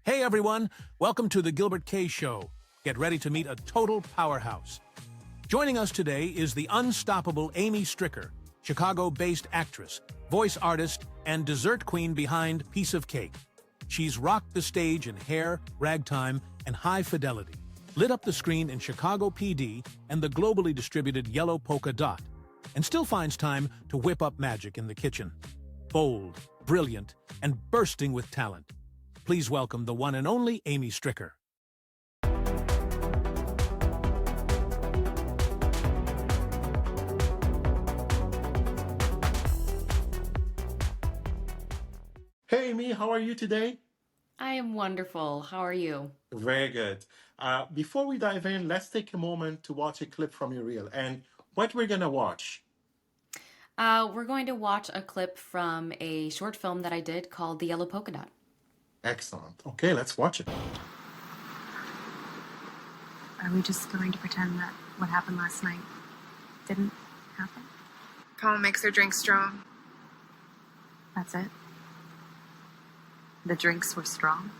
Hey everyone, welcome to the Gilbert.K Show. Get ready to meet a total powerhouse. Joining us today is the unstoppable Amy Stricker, Chicago-based actress, voice artist, and dessert queen behind Piece of Cake. She's rocked the stage in Hair, Ragtime, and High Fidelity, lit up the screen in Chicago P.D. and the globally distributed Yellow Polka Dot, and still finds time to whip up magic in the kitchen. Bold, brilliant, and bursting with talent. Please welcome the one and only Amy Stricker. Hey Amy, how are you today? I am wonderful. How are you? Very good. Before we dive in, let's take a moment to watch a clip from your reel. And what we're gonna watch? We're going to watch a clip from a short film that I did called The Yellow Polka Dot. Excellent. Okay, let's watch it. Are we just going to pretend that what happened last night didn't happen? Paul makes her drink strong. That's it? The drinks were strong?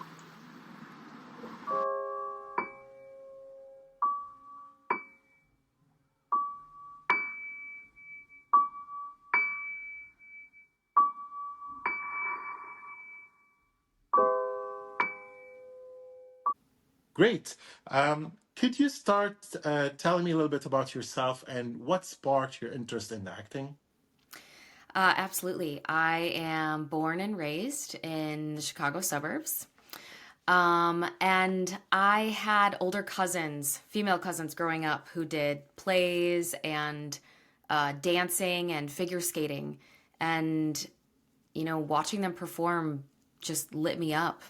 Great. Could you start telling me a little bit about yourself and what sparked your interest in acting? Absolutely. I am born and raised in the Chicago suburbs. And I had older cousins, female cousins growing up who did plays and dancing and figure skating. And, watching them perform just lit me up.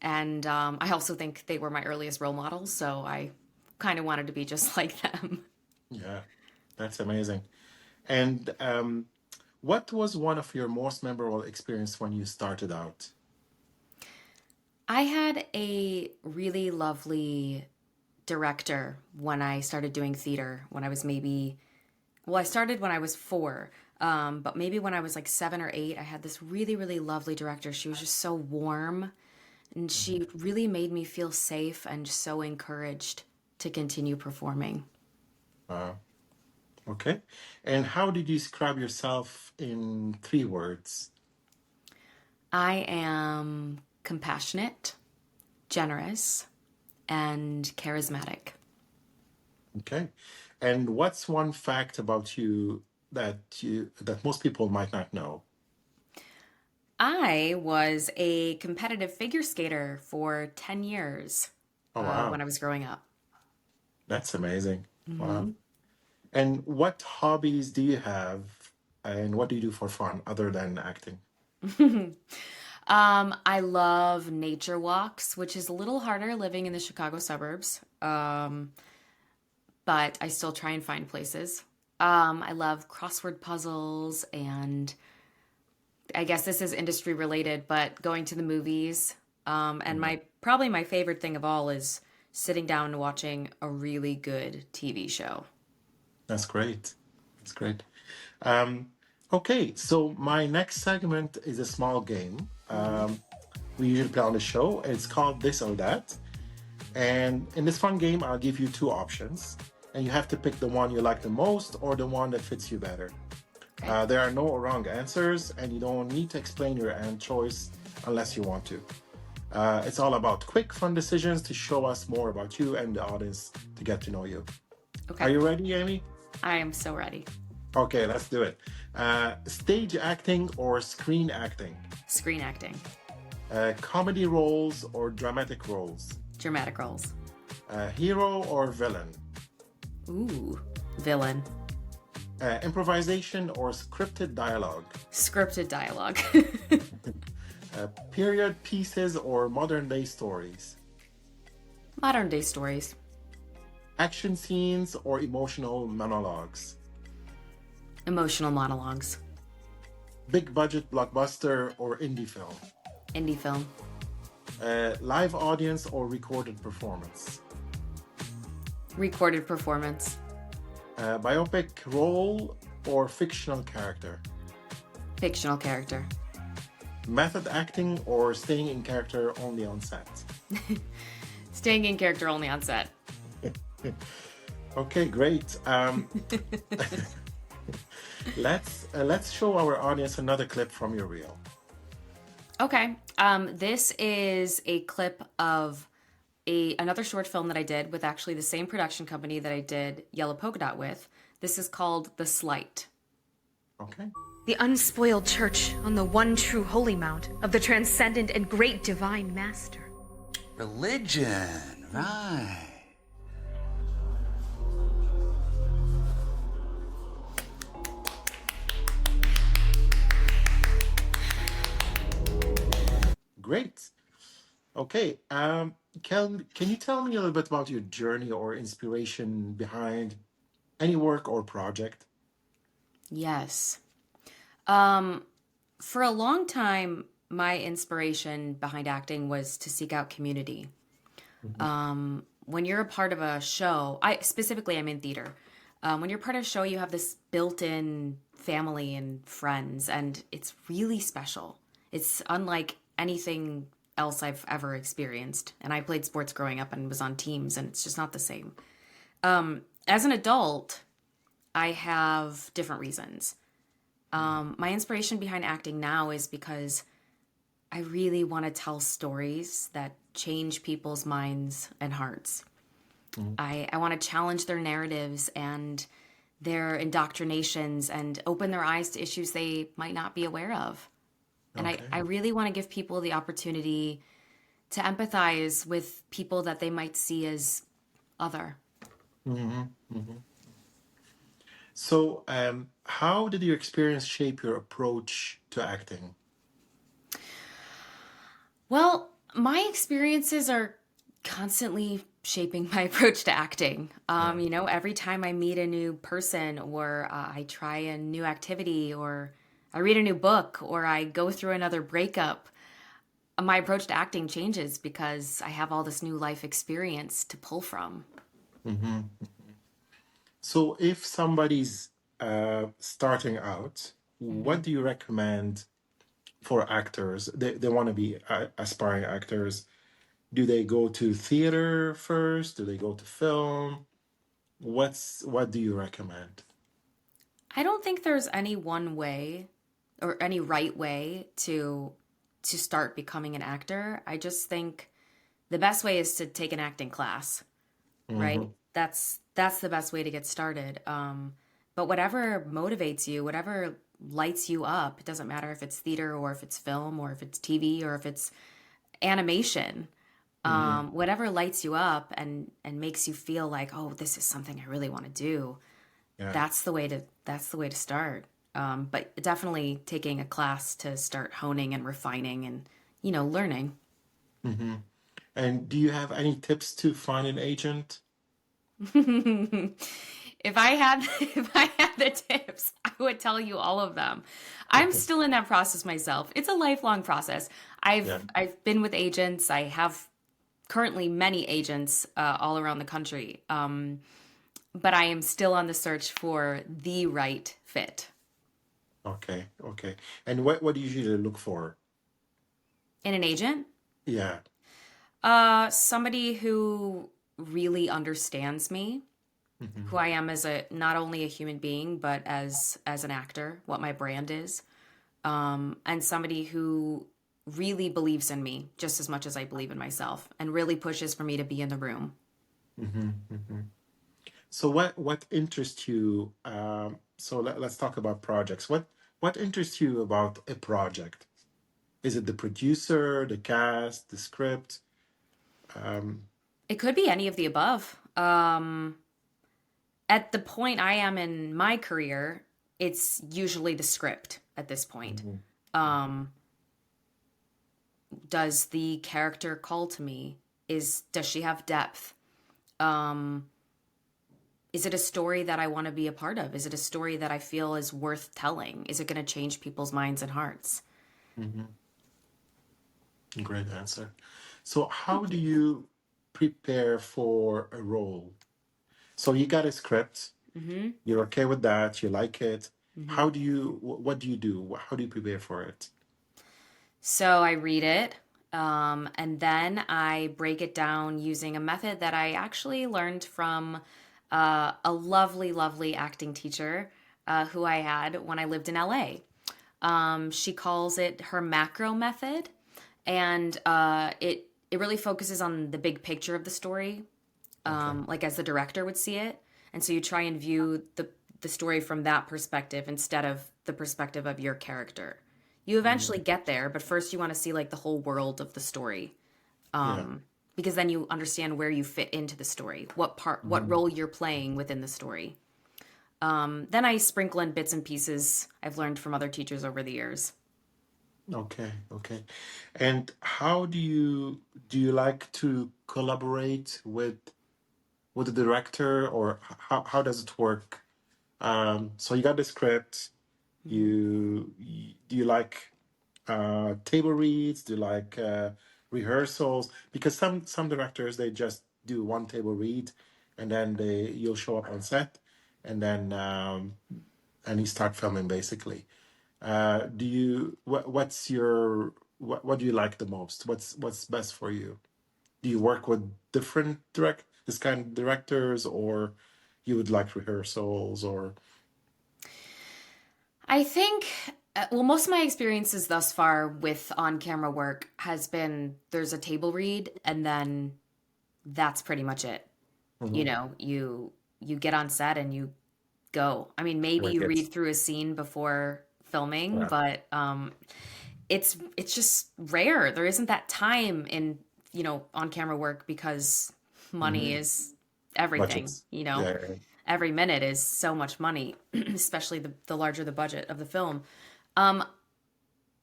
And I also think they were my earliest role models, so I kind of wanted to be just like them. Yeah, that's amazing. And what was one of your most memorable experience when you started out? I had a really lovely director when I started doing theater, when I was I started when I was 4, but maybe when I was like 7 or 8, I had this really, really lovely director. She was just so warm, and she really made me feel safe and so encouraged to continue performing. Wow. Okay. And how did you describe yourself in 3 words? I am compassionate, generous, and charismatic. Okay. And what's one fact about you that most people might not know? I was a competitive figure skater for 10 years Oh, when wow. I was growing up. That's amazing. Wow. And what hobbies do you have and what do you do for fun other than acting? I love nature walks, which is a little harder living in the Chicago suburbs, but I still try and find places. I love crossword puzzles, and I guess this is industry related, but going to the movies. And probably my favorite thing of all is sitting down and watching a really good TV show. That's great. That's great. Um, okay, so my next segment is a small game. We usually play on the show. It's called This or That. And in this fun game, I'll give you 2 options. And you have to pick the one you like the most or the one that fits you better. Okay. There are no wrong answers, and you don't need to explain your choice unless you want to. It's all about quick, fun decisions to show us more about you and the audience to get to know you. Are Okay. you ready, Amy? I am so ready. Okay, let's do it. Stage acting or screen acting? Screen acting, Comedy roles or dramatic roles? dramatic roles. Hero or villain? Ooh, villain, Improvisation or scripted dialogue? scripted dialogue. Period pieces or modern day stories? Modern day stories, Action scenes or emotional monologues? emotional monologues, Big budget blockbuster or indie film? indie film, Live audience or recorded performance? recorded performance, Biopic role or fictional character? fictional character, Method acting or staying in character only on set? Staying in character only on set. Okay, great. Let's show our audience another clip from your reel. Okay. This is a clip of another short film that I did with actually the same production company that I did Yellow Polka Dot with. This is called The Slight. Okay. The unspoiled church on the one true holy mount of the transcendent and great divine master. Religion, right. Great. Okay. Can you tell me a little bit about your journey or inspiration behind any work or project? Yes. For a long time, my inspiration behind acting was to seek out community. When you're a part of a show, I'm in theater. When you're part of a show, you have this built-in family and friends, and it's really special. It's unlike anything else I've ever experienced. And I played sports growing up and was on teams, and it's just not the same. As an adult, I have different reasons. My inspiration behind acting now is because I really want to tell stories that change people's minds and hearts. I want to challenge their narratives and their indoctrinations and open their eyes to issues they might not be aware of. And Okay. I really want to give people the opportunity to empathize with people that they might see as other. So, how did your experience shape your approach to acting? Well, my experiences are constantly shaping my approach to acting. Every time I meet a new person or I try a new activity or I read a new book or I go through another breakup, my approach to acting changes because I have all this new life experience to pull from. So, if somebody's starting out, what do you recommend for actors? They want to be aspiring actors. Do they go to theater first? Do they go to film? What do you recommend? I don't think there's any one way or any right way to start becoming an actor. I just think the best way is to take an acting class, right? That's the best way to get started. But whatever motivates you, whatever lights you up, it doesn't matter if it's theater or if it's film or if it's TV or if it's animation. Whatever lights you up and makes you feel like, oh, this is something I really want to do. Yeah. That's the way to start. But definitely taking a class to start honing and refining and learning. And do you have any tips to find an agent? If I had the tips, I would tell you all of them. I'm still in that process myself. It's a lifelong process. I've been with agents. I have currently many agents all around the country. But I am still on the search for the right fit. Okay. And what do you usually look for? In an agent, Yeah. somebody who really understands me, who I am as not only a human being, but as an actor, what my brand is, and somebody who really believes in me just as much as I believe in myself and really pushes for me to be in the room. So what interests you? So let's talk about projects. What interests you about a project? Is it the producer, the cast, the script? It could be any of the above. At the point I am in my career, it's usually the script at this point. Does the character call to me? Does she have depth? Is it a story that I want to be a part of? Is it a story that I feel is worth telling? Is it going to change people's minds and hearts? Great answer. So how do you prepare for a role? So you got a script. You're okay with that. You like it. What do you do? How do you prepare for it? So I read it, and then I break it down using a method that I actually learned from a lovely, lovely acting teacher who I had when I lived in LA. She calls it her macro method, and it really focuses on the big picture of the story, Okay. like as the director would see it. And so you try and view the story from that perspective instead of the perspective of your character. You eventually get there, but first you want to see like the whole world of the story, Yeah. because then you understand where you fit into the story, what Mhm. role you're playing within the story. Then I sprinkle in bits and pieces I've learned from other teachers over the years. Okay. Okay. And how do you like to collaborate with the director, or how does it work? So you got the script. Mhm. Do you like table reads? Do you like rehearsals? Because some directors, they just do one table read, and then you'll show up on set, and then and you start filming basically. What do you like the most? What's best for you? Do you work with different this kind of directors, or you would like rehearsals, or I think, well, most of my experiences thus far with on camera work has been there's a table read, and then that's pretty much it. You Mhm. know, you get on set and you go. I mean, maybe Like you it's read through a scene before filming, yeah. but it's just rare. There isn't that time in, on camera work because money Hmm. is everything, Budgets. Yeah. every minute is so much money, especially the larger the budget of the film. Um,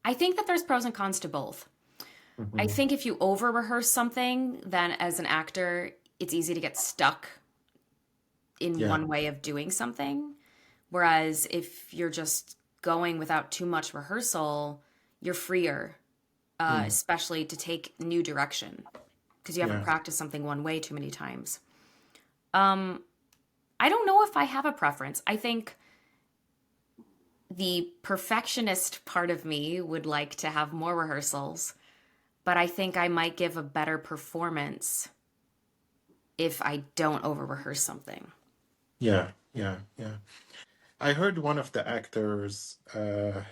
I think that there's pros and cons to both. I Hmm. think if you over rehearse something, then as an actor, it's easy to get stuck in Yeah. one way of doing something. Whereas if you're just going without too much rehearsal, you're freer, Mm. especially to take new direction because you haven't Yeah. practiced something one way too many times. Um, I don't know if I have a preference. I think the perfectionist part of me would like to have more rehearsals, but I think I might give a better performance if I don't over rehearse something. Yeah. Yeah. Yeah. I heard one of the actors, they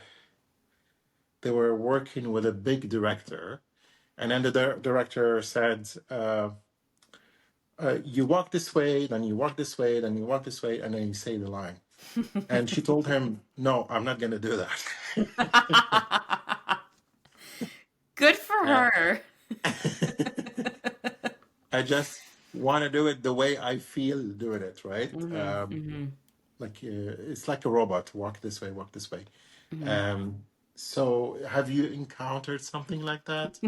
were working with a big director, and then the director said, "You walk this way, then you walk this way, then you walk this way, and then you say the line." And she told him, "No, I'm not going to do that." Good for Uh, her. I just want to do it the way I feel doing it, right? Hmm. Hmm. It's like a robot. Walk this way, walk this way. Hmm. Um, so have you encountered something like that?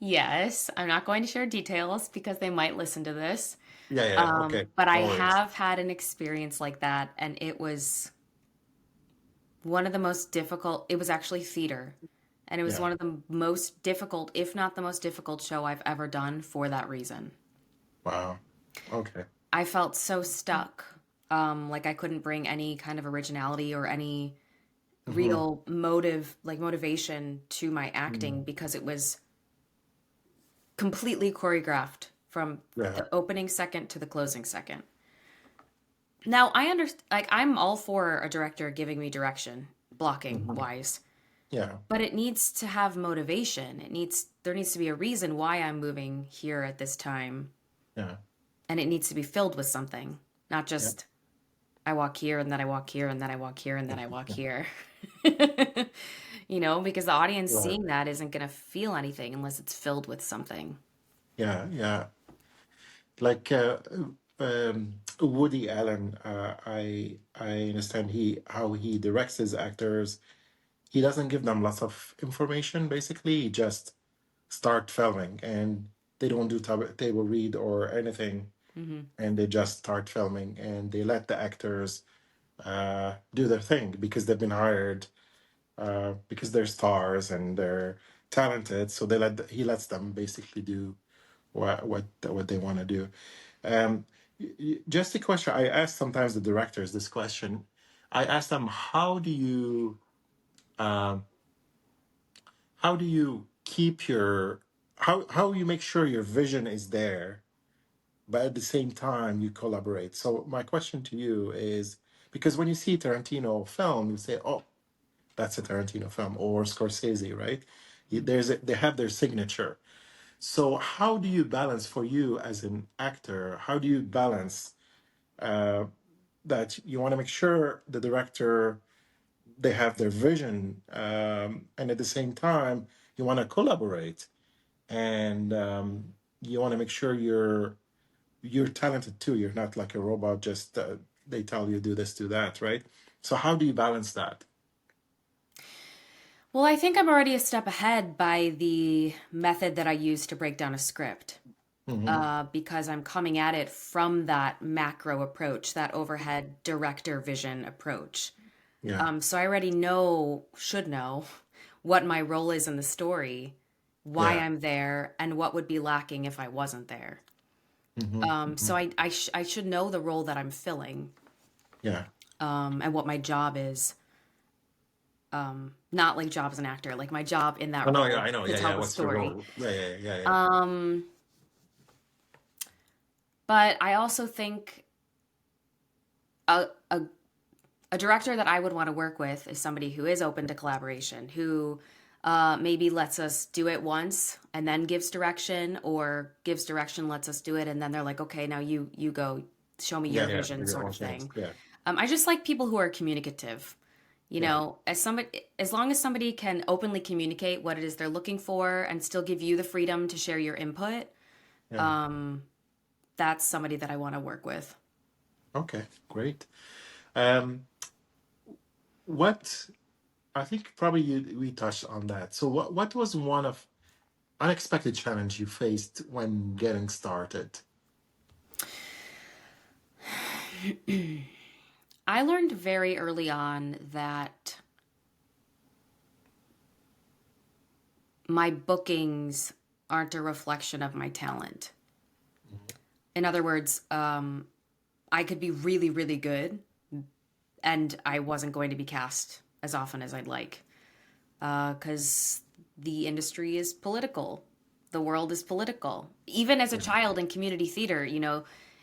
Yes, I'm not going to share details because they might listen to this. Yeah, yeah, yeah. Okay, But I no worries. have had an experience like that, and it was one of the most difficult. It was actually theater, and it was Yeah. one of the most difficult, if not the most difficult show I've ever done for that reason. Wow. Okay. I felt so stuck, like I couldn't bring any kind of originality or any Hmm. real motivation to my acting because it was completely choreographed from Yeah. the opening second to the closing second. Now, I understand, like, I'm all for a director giving me direction, blocking Hmm. wise, Yeah. but it needs to have motivation. There needs to be a reason why I'm moving here at this time, Yeah. and it needs to be filled with something, not Yeah. just I walk here and then I walk here and then I walk here and then I walk here. Because the audience Right. seeing that isn't going to feel anything unless it's filled with something. Yeah. Yeah. Like Woody Allen, I understand how he directs his actors. He doesn't give them lots of information. Basically, he just start filming, and they don't do table read or anything, Hmm. and they just start filming, and they let the actors do their thing because they've been hired, because they're stars and they're talented. So he lets them basically do what they want to do. Um, just a question I ask sometimes the directors this question. I ask them, how do you? how do you keep your how you make sure your vision is there, but at the same time you collaborate? So my question to you is, because when you see Tarantino film, you say, "Oh, that's a Tarantino film," or Scorsese, right? They have their signature. So how do you balance, for you as an actor, how do you balance uh, that you want to make sure the director, they have their vision, and at the same time you want to collaborate, and you want to make sure you're talented too. You're not like a robot, just they tell you do this, do that, right? So how do you balance that? Well, I think I'm already a step ahead by the method that I use to break down a script, Hmm. because I'm coming at it from that macro approach, that overhead director vision approach. Yeah. So I already should know what my role is in the story, why Yeah. I'm there, and what would be lacking if I wasn't there. Hmm. So Hmm. I should know the role that I'm filling, Yeah. and what my job is. Not like job as an actor, like my job in Oh that no, yeah, role I know. to Yeah, tell yeah. the What's your story. role? Yeah, yeah, yeah, yeah. Um, but I also think a, a a director that I would want to work with is somebody who is open to collaboration, who maybe lets us do it once and then gives direction, or gives direction, lets us do it, and then they're like, okay, now you go, show me Yeah, your yeah. vision, Your sort own of things. thing. Yeah, I just like people who are communicative. yeah, As long as somebody can openly communicate what it is they're looking for and still give you the freedom to share your input, yeah. that's somebody that I want to work with. Okay, great. Um, what I think probably we touched on that. So what was one of unexpected challenge you faced when getting started? I learned very early on that my bookings aren't a reflection of my talent. In other words, I could be really, really good, and I wasn't going to be cast as often as I'd like, because the industry is political. The world is political. Even as a Yeah. child in community theater,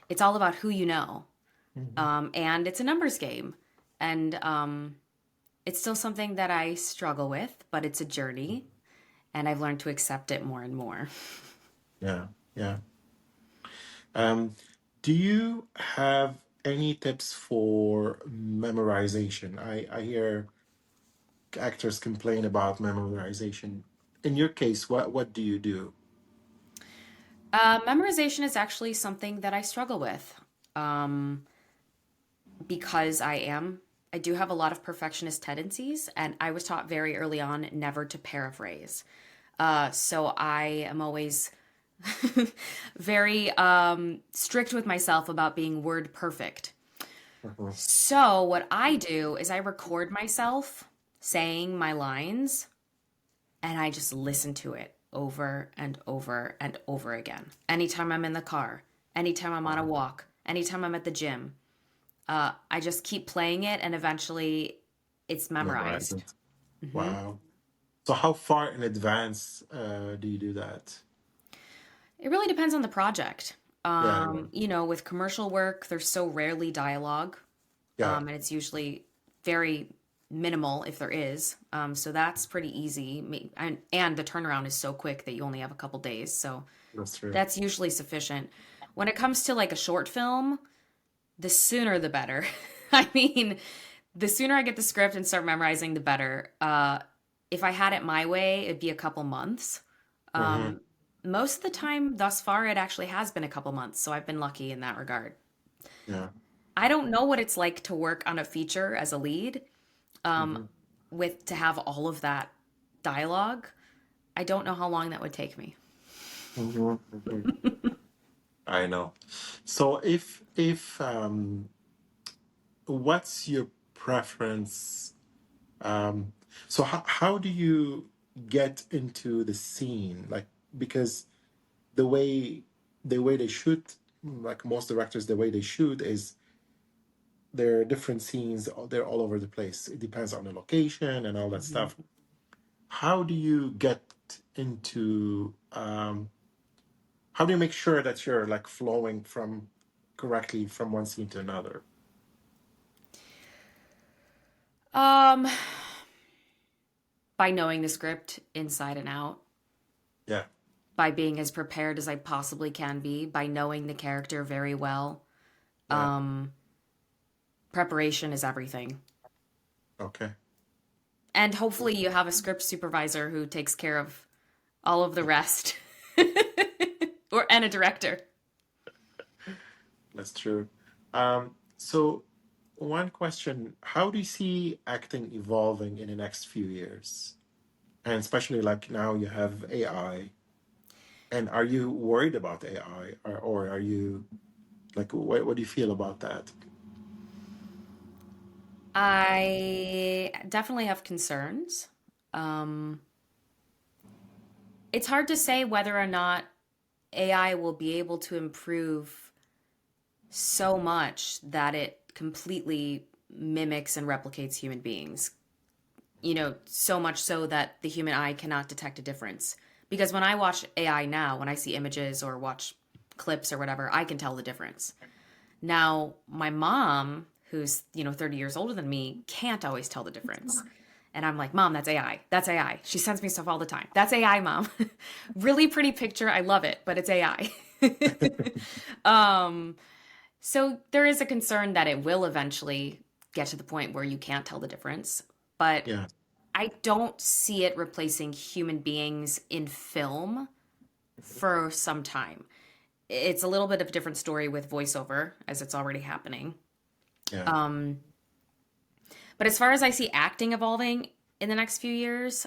it's all about who you know, Hmm. and it's a numbers game. And it's still something that I struggle with, but it's a journey, and I've learned to accept it more and more. Yeah, yeah. Um, do you have any tips for memorization? I hear actors complain about memorization. In your case, what do you do? Memorization is actually something that I struggle with, um, because I do have a lot of perfectionist tendencies, and I was taught very early on never to paraphrase. So I am always very strict with myself about being word perfect. Mhm. So what I do is I record myself saying my lines, and I just listen to it over and over and over again. Anytime I'm in the car, anytime I'm on a Wow. walk, anytime I'm at the gym, I just keep playing it, and eventually it's Memorize memorized. it. Wow. So how far in advance do you do that? It really depends on the project. Yeah, yeah, With commercial work, there's so rarely dialogue, yeah. and it's usually very minimal if there is. So that's pretty easy. And the turnaround is so quick that you only have a couple days. So That's true. that's usually sufficient. When it comes to like a short film, the sooner the better. I mean, the sooner I get the script and start memorizing, the better. If I had it my way, it'd be a couple months. Hmm. Most of the time thus far, it actually has been a couple months, so I've been lucky in that regard. Yeah. I don't know what it's like to work on a feature as a lead, Hmm. with to have all of that dialogue. I don't know how long that would take me. Hmm. Hmm. I know. So if what's your preference? Um, so how do you get into the scene? Like, because the way they shoot, like most directors, the way they shoot is there are different scenes. They're all over the place. It depends on the location and all that Mhm. stuff. how do you get into how do you make sure that you're like flowing from correctly from one scene to another? Um, by knowing the script inside and out, Yeah. by being as prepared as I possibly can be, by knowing the character very well. Yeah. Preparation is everything. Okay. And hopefully you have a script supervisor who takes care of all of the rest. And a director. That's true. So one question, how do you see acting evolving in the next few years? And especially like now you have AI. And are you worried about AI, or are you like, what do you feel about that? I definitely have concerns. Um, it's hard to say whether or not AI will be able to improve so much that it completely mimics and replicates human beings. You know, so much so that the human eye cannot detect a difference. Because when I watch AI now, when I see images or watch clips or whatever, I can tell the difference. Now, my mom, who's, 30 years older than me, can't always tell the difference. And I'm like, Mom, that's AI. That's AI. She sends me stuff all the time. That's AI, Mom. Really pretty picture. I love it, but it's AI. So there is a concern that it will eventually get to the point where you can't tell the difference. But Yeah. I don't see it replacing human beings in film for some time. It's a little bit of a different story with voiceover, as it's already happening. Yeah. But as far as I see acting evolving in the next few years,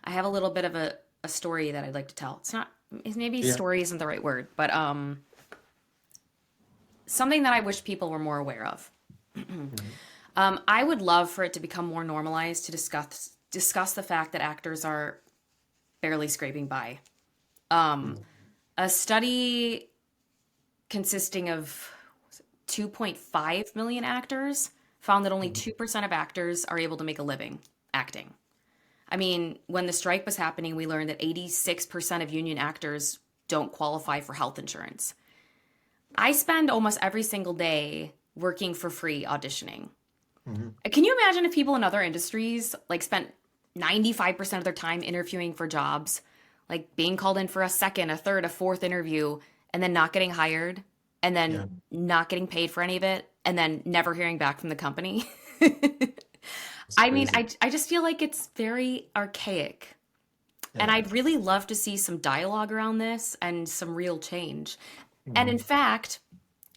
I have a little bit of a story that I'd like to tell. It's not, maybe Yeah. story isn't the right word, but something that I wish people were more aware of. I would love for it to become more normalized to discuss the fact that actors are barely scraping by. A study consisting of 2.5 million actors found that only 2% of actors are able to make a living acting. I mean, when the strike was happening, we learned that 86% of union actors don't qualify for health insurance. I spend almost every single day working for free auditioning. Can you imagine if people in other industries like spent 95% of their time interviewing for jobs, like being called in for a second, a third, a fourth interview, and then not getting hired, and then Yeah. not getting paid for any of it, and then never hearing back from the company? It's I mean, crazy. I just feel like it's very archaic. And Yeah. I'd really love to see some dialogue around this and some real change. And in fact,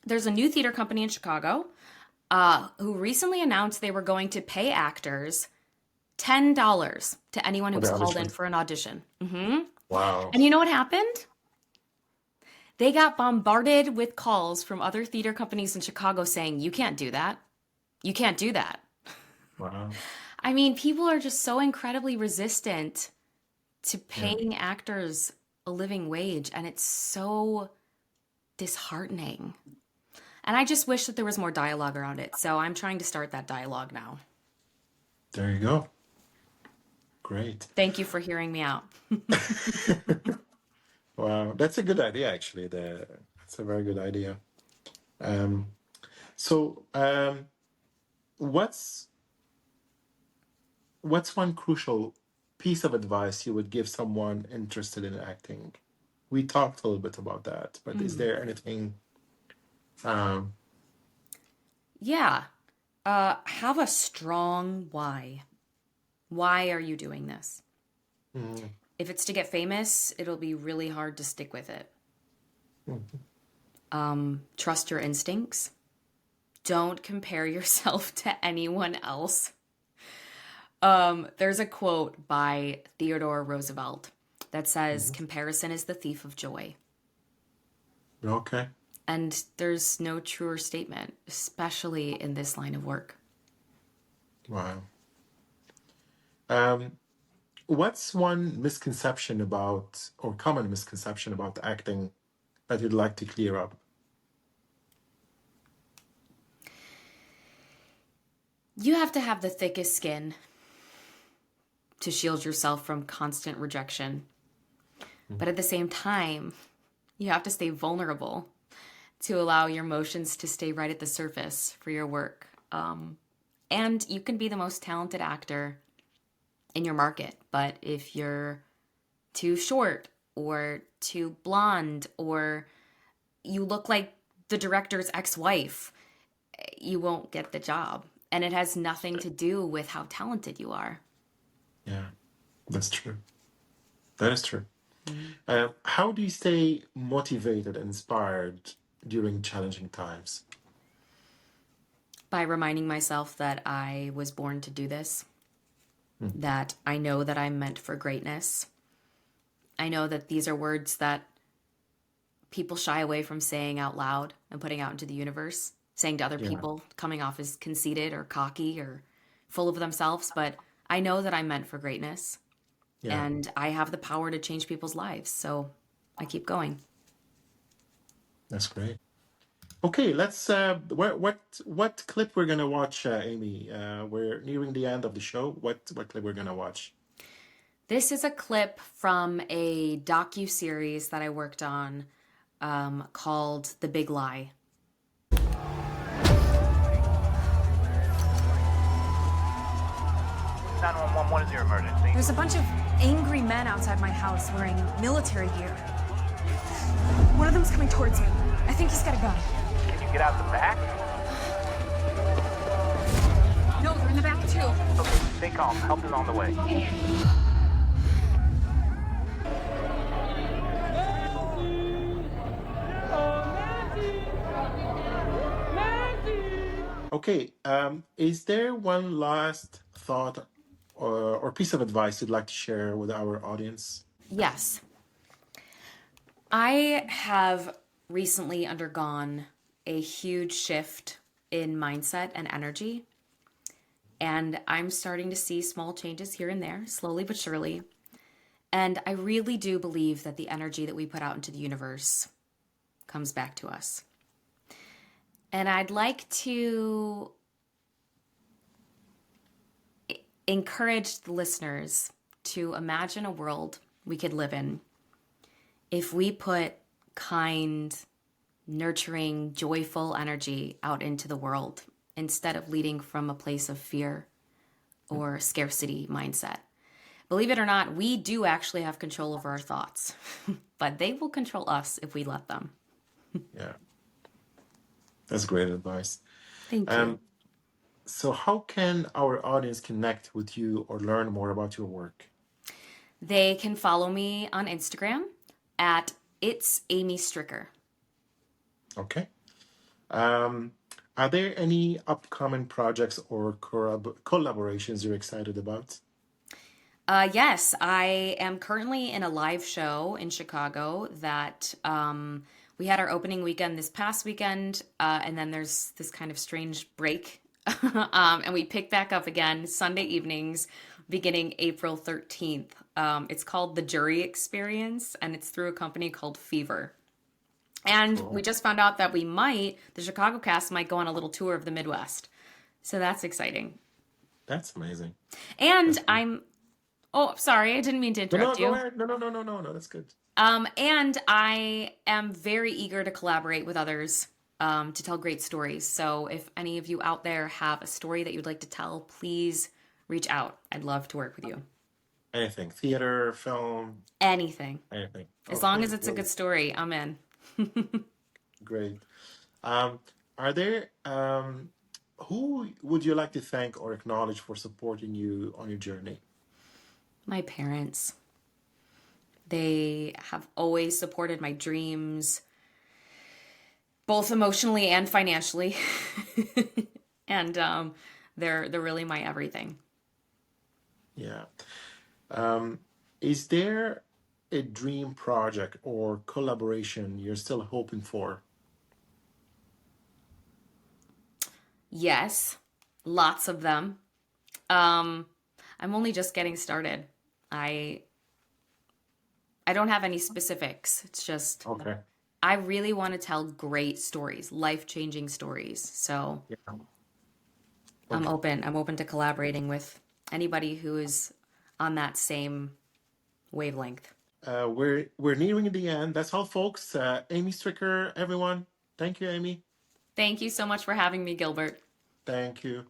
there's a new theater company in Chicago who recently announced they were going to pay actors $10 to anyone who For was the called in audition. for an audition. Wow. And you know what happened? They got bombarded with calls from other theater companies in Chicago saying, you can't do that. You can't do that. Wow. I mean, people are just so incredibly resistant to Yeah. paying actors a living wage, and it's so disheartening. And I just wish that there was more dialogue around it. So I'm trying to start that dialogue now. There you go. Great. Thank you for hearing me out. Wow. That's a good idea, actually. That's a very good idea. Um, so, what's one crucial piece of advice you would give someone interested in acting? We talked a little bit about that, but is there anything? Um, Yeah. Have a strong why. Why are you doing this? mm, If it's to get famous, it'll be really hard to stick with it. Trust your instincts. Don't compare yourself to anyone else. There's a quote by Theodore Roosevelt that says, comparison is the thief of joy. okay. And there's no truer statement, especially in this line of work. Wow. Um, what's one misconception about, or common misconception about acting that you'd like to clear up? You have to have the thickest skin. to shield yourself from constant rejection. But at the same time, you have to stay vulnerable to allow your emotions to stay right at the surface for your work. And you can be the most talented actor in your market, but if you're too short or too blonde or you look like the director's ex-wife, you won't get the job. And it has nothing to do with how talented you are. Yeah, that's true. That is true. How do you stay motivated and inspired during challenging times? By reminding myself that I was born to do this, that I know that I'm meant for greatness. I know that these are words that people shy away from saying out loud and putting out into the universe, saying to other people, coming off as conceited or cocky or full of themselves. But I know that I'm meant for greatness. Yeah, And I have the power to change people's lives. So I keep going. that's great. Okay, let's. What clip we're gonna watch, Amy? We're nearing the end of the show. What clip we're gonna watch? This is a clip from a docu-series that I worked on called The Big Lie. 911, what is your emergency? There's a bunch of angry men outside my house wearing military gear. One of them's coming towards me. I think he's got a gun. Can you get out the back? No, they're in the back too. Okay, stay calm. Help is on the way. Okay, is there one last thought or piece of advice you'd like to share with our audience? Yes. I have recently undergone a huge shift in mindset and energy. And I'm starting to see small changes here and there, slowly but surely. And I really do believe that the energy that we put out into the universe comes back to us. And I'd like to encourage the listeners to imagine a world we could live in if we put kind, nurturing, joyful energy out into the world instead of leading from a place of fear or scarcity mindset. Believe it or not, we do actually have control over our thoughts, but they will control us if we let them. Yeah, that's great advice. Thank you. So how can our audience connect with you or learn more about your work? They can follow me on Instagram at It's Amy Stricker. Okay. Are there any upcoming projects or collaborations you're excited about? Yes, I am currently in a live show in Chicago that we had our opening weekend this past weekend, and then there's this kind of strange break. And we pick back up again Sunday evenings beginning April 13th. It's called The Jury Experience, and it's through a company called Fever. And we just found out that the Chicago cast might go on a little tour of the Midwest. So that's exciting. That's amazing. And sorry, I didn't mean to interrupt you. Go ahead. No, that's good. And I am very eager to collaborate with others to tell great stories. So if any of you out there have a story that you'd like to tell, please reach out. I'd love to work with you. Anything, theater, film, Anything. anything. As long as it's a good story, I'm in. Great. Are there who would you like to thank or acknowledge for supporting you on your journey? My parents. They have always supported my dreams, both emotionally and financially. And they're really my everything. Yeah. Is there a dream project or collaboration you're still hoping for? Yes, lots of them. I'm only just getting started. I don't have any specifics. It's just Okay. I really want to tell great stories, life-changing stories. So Yeah. I'm open to collaborating with anybody who is on that same wavelength. We're nearing the end. That's all, folks. Amy Stricker, everyone. Thank you, Amy. Thank you so much for having me, Gilbert. Thank you.